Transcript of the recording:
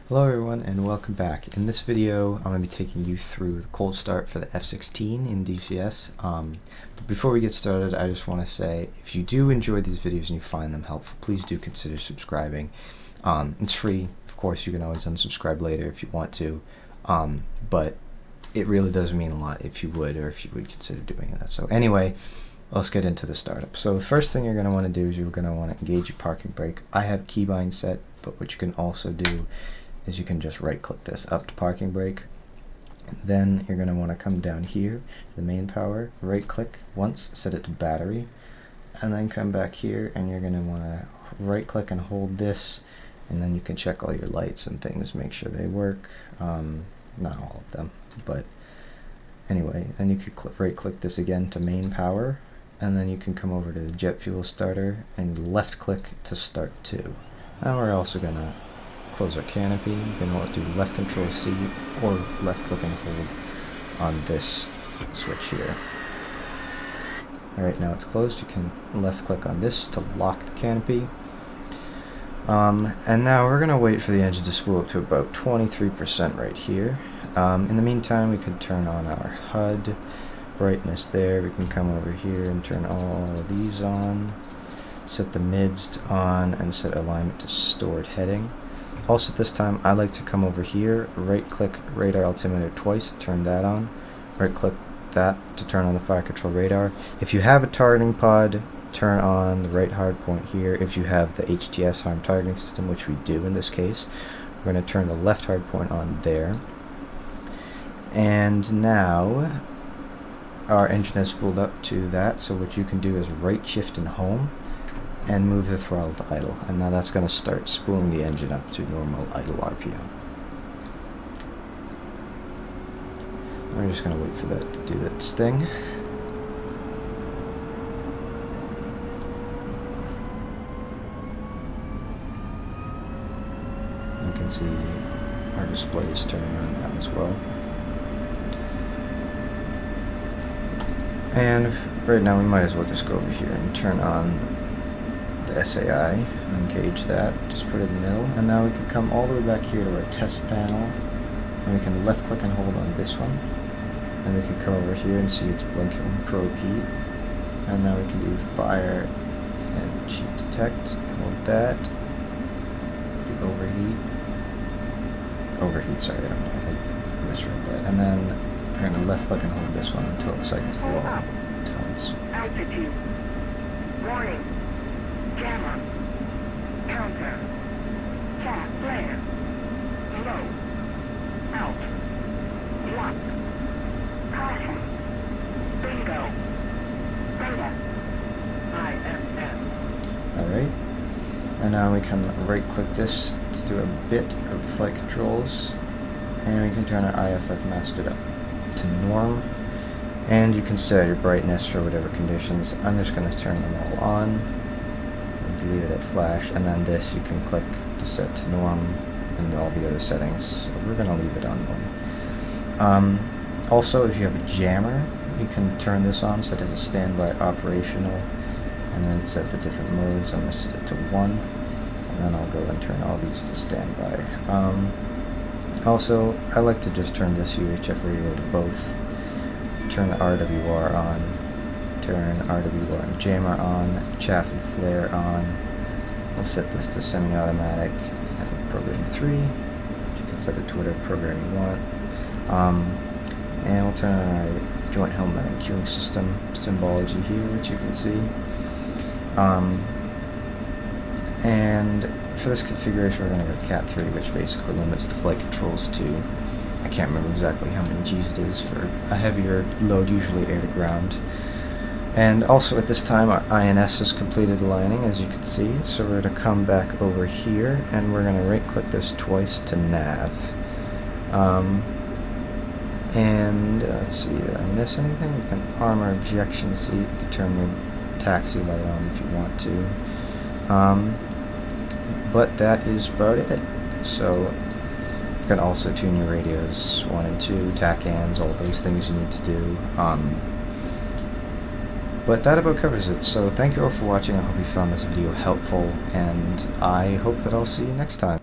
Hello everyone and welcome back. In this video I'm going to be taking you through the cold start for the F-16 in DCS. But before we get started, I just want to say if you do enjoy these videos and you find them helpful, please do consider subscribing. It's free. Of course, you can always unsubscribe later if you want to, but it really does mean a lot if you would consider doing that. So anyway, let's get into the startup. So the first thing you're going to want to do is you're going to want to engage your parking brake. I have keybind set, but what you can also do is you can just right click this up to parking brake. Then you're going to want to come down here, the main power, right click once, set it to battery, and then come back here and you're going to want to right click and hold this, and then you can check all your lights and things, make sure they work. Not all of them, but anyway, then you could right click this again to main power, and then you can come over to the jet fuel starter and left click to start too. And we're also going to close our canopy. You can do left control C or left click and hold on this switch here. Alright, now it's closed. You can left click on this to lock the canopy. And now we're going to wait for the engine to spool up to about 23% right here. In the meantime, we could turn on our HUD brightness there. We can come over here and turn all of these on, set the mids to on, and set alignment to stored heading. Also this time I like to come over here, right click radar altimeter twice, turn that on, right click that to turn on the fire control radar. If you have a targeting pod, turn on the right hard point here. If you have the HTS harm targeting system, which we do in this case, we're going to turn the left hard point on there. And now our engine has spooled up to that, so what you can do is right shift and home and move the throttle to idle, and now that's going to start spooling the engine up to normal idle RPM. We're just going to wait for that to do its thing. You can see our display is turning on now as well. And right now we might as well just go over here and turn on the SAI, engage that, just put it in the middle, and now we can come all the way back here to our test panel, and we can left click and hold on this one, and we can come over here and see it's blinking probe heat, and now we can do fire and cheat detect, hold that, do overheat, sorry, I misread that, and then I'm going to left click and hold this one until it cycles through all tones. Altitude. Warning. Jammer. Counter. Cat flare. Low. Out. Lock. Caution. Bingo. Beta. ISS. Alright. And now we can right click this to do a bit of the flight controls. And we can turn our IFF master to norm. And you can set your brightness for whatever conditions. I'm just going to turn them all on. Leave it at flash, and then this you can click to set to norm and all the other settings, so we're going to leave it on norm. Also, if you have a jammer, you can turn this on, set it as a standby operational, and then set the different modes. I'm going to set it to 1, and then I'll go and turn all these to standby. Also, I like to just turn this UHF radio to both, turn the RWR on, turn RWR and jammer on, chaff and flare on. We'll set this to semi-automatic and program 3. You can set it to whatever program you want. And we'll turn on our joint helmet and queuing system symbology here, which you can see. And for this configuration, we're going to go Cat 3, which basically limits the flight controls to, I can't remember exactly how many G's it is for a heavier load, usually air to ground. And also at this time our INS has completed aligning, as you can see, so we're going to come back over here and we're going to right click this twice to nav. Let's see, did I miss anything? You can arm our ejection seat, you can turn the taxi light on if you want to. But that is about it. So you can also tune your radios 1 and 2, TACANs, all those things you need to do. But that about covers it, so thank you all for watching. I hope you found this video helpful, and I hope that I'll see you next time.